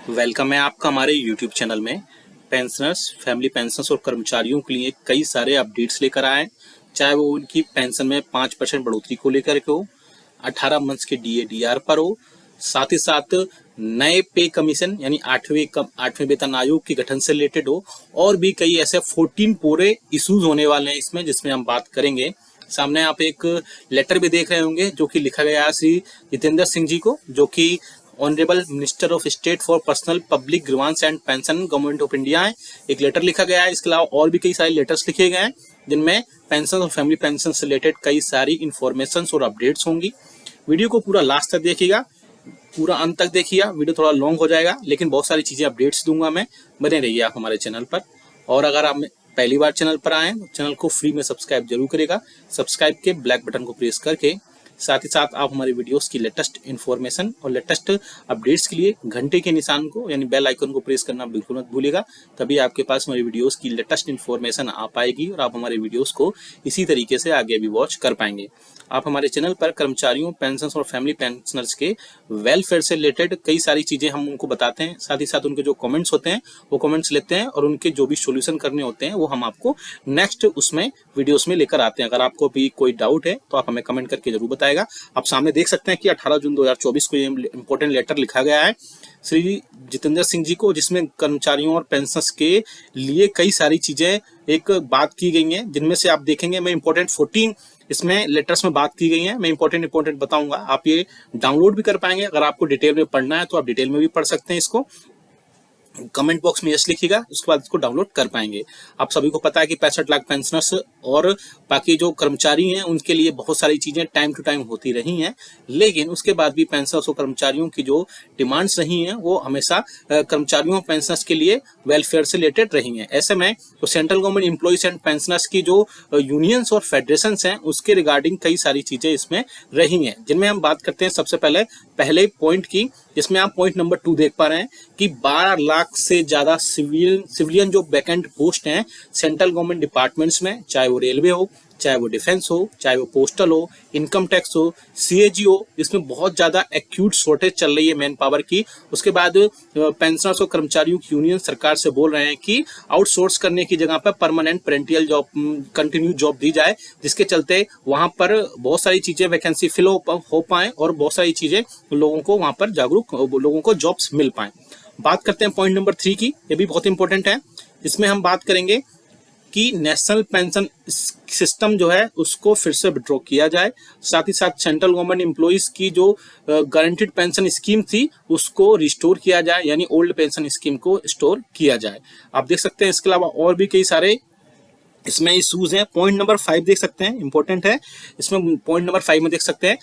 Welcome है आपका हमारे YouTube चैनल में। पेंशनर्स, फैमिली पेंशनर्स और कर्मचारियों के लिए कई सारे अपडेट्स लेकर आए हैं, चाहे वो उनकी पेंशन में 5% बढ़ोतरी को लेकर के हो, 18 मंथ्स के DA/DR पर हो, साथ ही साथ नए पे कमीशन यानी आठवें वेतन आयोग के गठन से रिलेटेड हो, और भी कई ऐसे 14 पूरे इश्यूज होने वाले हैं इसमें, जिसमें हम बात करेंगे। सामने आप एक लेटर भी देख रहे होंगे जो कि लिखा गया है श्री जितेंद्र सिंह जी को, जो कि honourable minister of state for personnel public grievance and pension, government of India है। एक लेटर लिखा गया है। इसके अलावा और भी कई सारे लेटर्स लिखे गए हैं जिनमें पेंशन और फैमिली पेंशन से रिलेटेड कई सारी इंफॉर्मेशन और अपडेट्स होंगी। वीडियो को पूरा लास्ट तक देखिएगा, पूरा अंत तक देखिएगा। वीडियो थोड़ा लॉन्ग हो जाएगा लेकिन बहुत सारी चीजें अपडेट्स दूंगा मैं। बने रहिए आप हमारे चैनल पर। और अगर आप पहली बार चैनल पर आए तो चैनल को फ्री में सब्सक्राइब जरूर करेगा। सब्सक्राइब के ब्लैक बटन को प्रेस करके साथ ही साथ आप हमारे वीडियोस की लेटेस्ट इन्फॉर्मेशन और लेटेस्ट अपडेट्स के लिए घंटे के निशान को यानी बेल आइकन को प्रेस करना बिल्कुल मत भूलिएगा। तभी आपके पास हमारी वीडियोस की लेटेस्ट इन्फॉर्मेशन आ पाएगी और आप हमारे वीडियोस को इसी तरीके से आगे भी वॉच कर पाएंगे। आप हमारे चैनल पर कर्मचारियों, पेंशनर्स और फैमिली पेंशनर्स के वेलफेयर से रिलेटेड कई सारी चीजें हम उनको बताते हैं। साथ ही साथ उनके जो कमेंट्स होते हैं वो कमेंट्स लेते हैं और उनके जो भी सॉल्यूशन करने होते हैं वो हम आपको नेक्स्ट उसमें वीडियोस में लेकर आते हैं। अगर आपको भी कोई डाउट है तो आप हमें कमेंट करके जरूर बताएगा। आप सामने देख सकते हैं कि 18 जून 2024 को ये इंपॉर्टेंट लेटर लिखा गया है श्री जितेंद्र सिंह जी को, जिसमें कर्मचारियों और पेंशनर्स के लिए कई सारी चीजें एक बात की गई हैं, जिनमें से आप देखेंगे मैं इंपॉर्टेंट 14 इसमें लेटर्स में बात की गई है। मैं इंपॉर्टेंट बताऊंगा। आप ये डाउनलोड भी कर पाएंगे। अगर आपको डिटेल में पढ़ना है तो आप डिटेल में भी पढ़ सकते हैं इसको। कमेंट बॉक्स में यस लिखिएगा, उसके बाद इसको डाउनलोड कर पाएंगे। आप सभी को पता है कि 65 लाख पेंशनर्स और बाकी जो कर्मचारी हैं उनके लिए बहुत सारी चीजें टाइम टू टाइम होती रही हैं, लेकिन उसके बाद भी पेंशनर्स और कर्मचारियों की जो डिमांड्स रही हैं वो हमेशा कर्मचारियों और पेंशनर्स के लिए वेलफेयर से रिलेटेड रही हैं। ऐसे में तो central government employees and pensioners की जो यूनियंस और फेडरेशन हैं उसके रिगार्डिंग कई सारी चीजें इसमें रही हैं, जिनमें हम बात करते हैं सबसे पहले पॉइंट की, जिसमें आप पॉइंट नंबर 2 देख पा रहे हैं कि 12 लाख से ज्यादा सिविलियन जो वैकेंट पोस्ट हैं सेंट्रल गवर्नमेंट डिपार्टमेंट्स में, चाहे वो रेलवे हो, चाहे वो डिफेंस हो, चाहे वो पोस्टल हो, इनकम टैक्स हो, CAG हो, इसमें बहुत ज्यादा एक्यूट शॉर्टेज चल रही है मैन पावर की। उसके बाद पेंशनर्स और कर्मचारियों की यूनियन सरकार से बोल रहे हैं कि आउटसोर्स करने की जगह पर परमानेंट पेरेंटियल जॉब, कंटिन्यू जॉब दी जाए, जिसके चलते वहां पर बहुत सारी चीजें वैकेंसी फिल हो पाए और बहुत सारी चीजें लोगों को वहां पर जागरूक लोगों को जॉब्स मिल पाए। बात करते हैं पॉइंट नंबर 3 की, ये भी बहुत इंपॉर्टेंट है। इसमें हम बात करेंगे कि नेशनल पेंशन सिस्टम जो है उसको फिर से विड्रॉ किया जाए। साथ ही साथ सेंट्रल गवर्नमेंट एम्प्लॉइज की जो गारंटीड पेंशन स्कीम थी उसको रिस्टोर किया जाए, यानी ओल्ड पेंशन स्कीम को रिस्टोर किया जाए। आप देख सकते हैं इसके अलावा और भी कई सारे इसमें इशूज हैं। पॉइंट नंबर 5 देख सकते हैं, इंपॉर्टेंट है। इसमें पॉइंट नंबर 5 में देख सकते हैं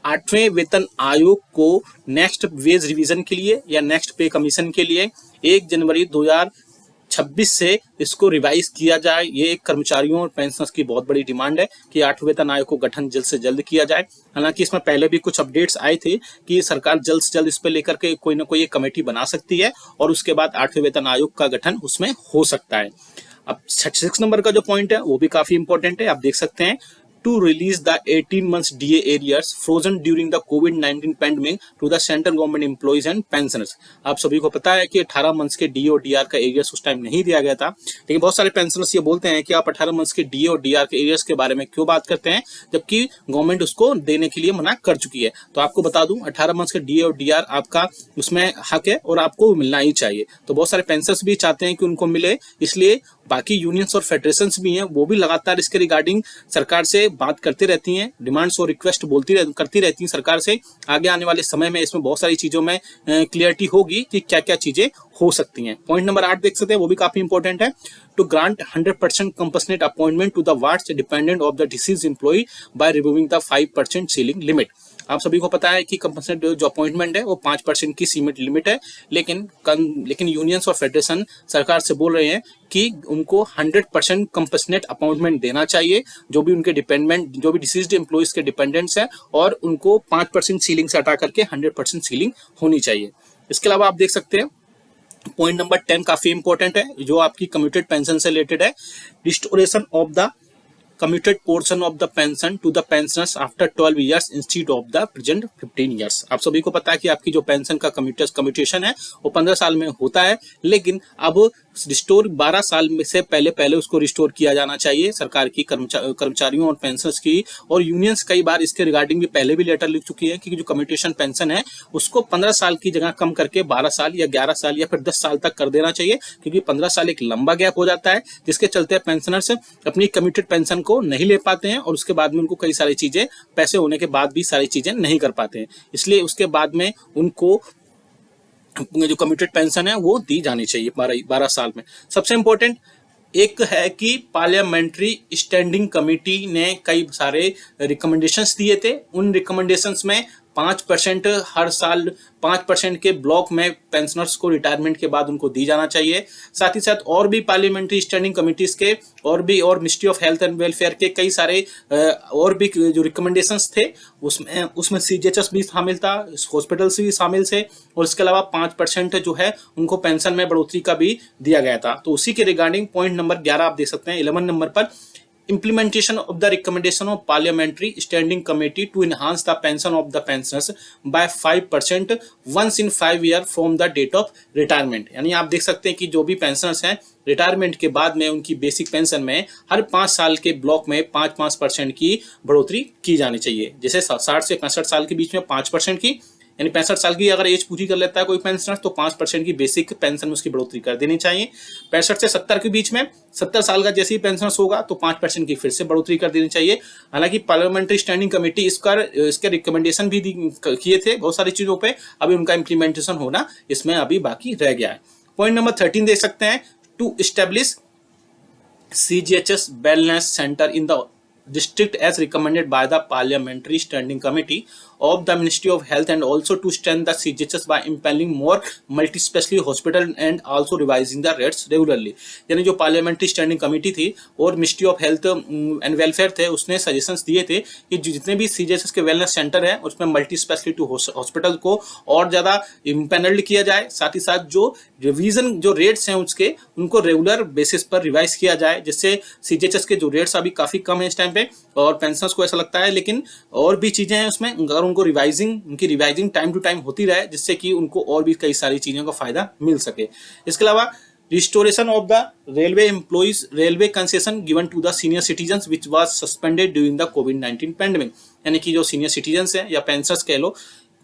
8वें वेतन आयोग को नेक्स्ट वेज रिवीजन के लिए या नेक्स्ट पे कमीशन के लिए 1 जनवरी 2026 से इसको रिवाइज किया जाए। ये कर्मचारियों और पेंशनर्स की बहुत बड़ी डिमांड है कि 8वें वेतन आयोग को गठन जल्द से जल्द किया जाए। हालांकि इसमें पहले भी कुछ अपडेट्स आए थे कि सरकार जल्द से जल्द इस पर लेकर के कोई ना कोई एक कमेटी बना सकती है और उसके बाद 8वें वेतन आयोग का गठन उसमें हो सकता है। अब 6 नंबर का जो पॉइंट है वो भी काफी इंपॉर्टेंट है। आप देख सकते हैं to release the 18 months DA arrears frozen during the COVID-19 pandemic to the central government employees and pensioners। आप सभी को पता है कि 18 मंथ्स के DA और DR का एरियर्स उस टाइम नहीं दिया गया था, लेकिन बहुत सारे पेंशनर्स ये बोलते हैं कि आप 18 मंथ्स के DA और DR के एरियर्स के बारे में क्यों बात करते हैं जबकि गवर्नमेंट उसको देने के लिए मना कर चुकी है। तो आपको बता दूं 18 मंथ्स के DA और DR आपका उसमें हक है और आपको मिलना ही चाहिए। तो बहुत सारे पेंशनर्स भी चाहते हैं कि उनको मिले, इसलिए बाकी यूनियंस और फेडरेशंस भी हैं वो भी लगातार इसके रिगार्डिंग सरकार से बात करती रहती हैं, डिमांड्स और रिक्वेस्ट करती रहती हैं सरकार से। आगे आने वाले समय में इसमें बहुत सारी चीजों में क्लियरिटी होगी कि क्या क्या चीजें हो सकती हैं। पॉइंट नंबर 8 देख सकते हैं, वो भी काफी इंपॉर्टेंट है। To grant 100% compensate appointment to the wards dependent of the deceased employee by removing the 5% ceiling limit. आप सभी को पता है कि कंपनसेट जो अपॉइंटमेंट है वो 5% की सीमित लिमिट है, लेकिन यूनियंस और फेडरेशन सरकार से बोल रहे हैं कि उनको 100% कंपनसेट अपॉइंटमेंट देना चाहिए जो भी उनके डिपेंडेंट, जो भी डिसीज्ड एम्प्लॉइज के डिपेंडेंट्स हैं, और उनको 5% सीलिंग से हटा करके 100% सीलिंग होनी चाहिए। इसके अलावा आप देख सकते हैं पॉइंट नंबर 10 काफी इंपॉर्टेंट है जो आपकी कम्यूटेड पेंशन से रिलेटेड है। Restoration of the commuted portion of the pension to the pensioners after 12 years instead of the present 15 years. आप सभी को पता है कि आपकी जो पेंशन का कम्यूटेशन है वो 15 साल में होता है, लेकिन अब रिस्टोर 12 साल में से पहले उसको रिस्टोर किया जाना चाहिए सरकार की कर्मचारियों और पेंशनर्स की। और यूनियंस कई बार इसके रिगार्डिंग भी पहले भी लेटर लिख चुकी है कि जो कम्यूटेशन पेंशन है उसको 15 साल की जगह कम करके 12 साल या 11 साल या फिर 10 साल तक कर देना चाहिए, क्योंकि 15 साल एक लंबा गैप हो जाता है जिसके चलते पेंशनर्स अपनी कम्यूटेड पेंशन को नहीं ले पाते हैं और उसके बाद में उनको कई सारी चीजें, पैसे होने के बाद भी सारी चीजें नहीं कर पाते हैं। इसलिए उसके बाद में उनको जो कम्यूटेड पेंशन है वो दी जानी चाहिए 12 साल में। सबसे इंपॉर्टेंट एक है कि पार्लियामेंट्री स्टैंडिंग कमेटी ने कई सारे रिकमेंडेशंस दिए थे। उन रिकमेंडेशंस में 5% हर साल 5% के ब्लॉक में पेंशनर्स को रिटायरमेंट के बाद उनको दी जाना चाहिए। साथ ही साथ और भी पार्लियामेंट्री स्टैंडिंग कमिटीज के और ministry of health and welfare के कई सारे और भी जो रिकमेंडेशंस थे उसमें सीजीएचएस भी शामिल था, हॉस्पिटल्स भी शामिल थे, और इसके अलावा 5% जो है उनको पेंशन में बढ़ोतरी का भी दिया गया था। तो उसी के रिगार्डिंग पॉइंट नंबर 11 आप देख सकते हैं 11 नंबर पर, implementation of the recommendation of parliamentary standing committee to enhance the pension of the pensioners by 5% once in 5 years from the date of retirement। यानी आप देख सकते हैं कि जो भी पेंशनर्स हैं रिटायरमेंट के बाद में उनकी बेसिक पेंशन में हर 5 साल के ब्लॉक में 5% की बढ़ोतरी की जानी चाहिए। जैसे 60 से 65 साल के बीच में 5% की, यानी 65 साल की अगर एज पूरी कर लेता है कोई पेंशनर तो 5% की बेसिक पेंशन में उसकी बढ़ोतरी कर देनी चाहिए। 65 से 70 के बीच में 70 साल का जैसे ही पेंशन होगा तो 5% की फिर से बढ़ोतरी कर देनी चाहिए। हालांकि पार्लियामेंट्री स्टैंडिंग कमेटी इसके रिकमेंडेशन भी किए थे बहुत सारी चीजों पे, अभी उनका इम्प्लीमेंटेशन होना इसमें अभी बाकी रह गया है। पॉइंट नंबर 13 देख सकते हैं, to establish CGHS wellness center in the district as recommended by the parliamentary standing committee of the Ministry of Health, and also to strengthen the CGHS by impelling more multi-specialty hospital and also revising the rates regularly। यानी जो parliamentary standing committee थी और ministry of health and welfare थे उसने suggestions दिए थे कि जितने भी सीजीएचएस के वेलनेस सेंटर है उसमें मल्टी स्पेशलिटी हॉस्पिटल को और ज्यादा इम्पेनल्ड किया जाए। साथ ही साथ जो रिवीजन जो रेट्स हैं उसके उनको रेगुलर बेसिस पर रिवाइज किया जाए, जिससे सीजीएचएस के जो रेट्स अभी काफी कम है इस टाइम पे और पेंशनर्स को ऐसा लगता है, लेकिन और भी चीजें हैं उसमें, अगर उनको उनकी रिवाइजिंग टाइम टू टाइम होती रहे जिससे कि उनको और भी कई सारी चीजों का फायदा मिल सके। इसके अलावा restoration of the railway employees railway concession given to the senior citizens which was suspended during the कोविड-19 पैंडेमिक। यानी कि जो सीनियर सिटीजन्स हैं या पेंशनर्स कह लो,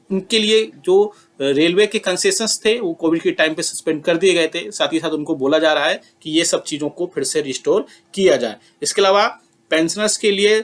उनके लिए जो रेलवे के कंसेशंस थे वो कोविड के टाइम पे सस्पेंड कर दिए गए थे। साथ ही साथ उनको बोला जा रहा है कि ये सब चीजों को फिर से रिस्टोर किया जाए। इसके अलावा पेंशनर्स के लिए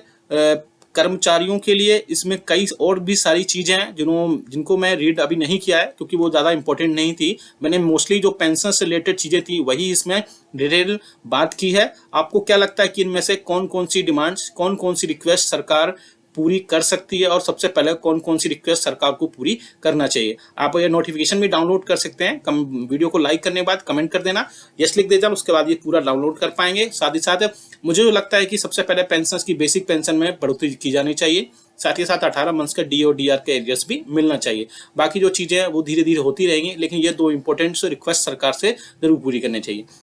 कर्मचारियों के लिए इसमें कई और भी सारी चीजें हैं जिनको मैं रीड अभी नहीं किया है क्योंकि वो ज्यादा इंपॉर्टेंट नहीं थी। मैंने मोस्टली जो पेंशन से रिलेटेड चीजें थी वही इसमें डिटेल बात की है। आपको क्या लगता है कि इनमें से कौन कौन सी डिमांड्स, कौन कौन सी रिक्वेस्ट सरकार पूरी कर सकती है और सबसे पहले कौन कौन सी रिक्वेस्ट सरकार को पूरी करना चाहिए? आप ये नोटिफिकेशन भी डाउनलोड कर सकते हैं। वीडियो को लाइक करने के बाद कमेंट कर देना, यस लिख दे जाओ, उसके बाद ये पूरा डाउनलोड कर पाएंगे। साथ ही साथ मुझे जो लगता है कि सबसे पहले पेंशन की बेसिक पेंशन में बढ़ोतरी की जानी चाहिए। साथ ही साथ 18 मंथ्स का डी और डीआर के एरियर्स भी मिलना चाहिए। बाकी जो चीजें हैं वो धीरे धीरे होती रहेंगी, लेकिन ये 2 इंपॉर्टेंट रिक्वेस्ट सरकार से जरूर पूरी करनी चाहिए।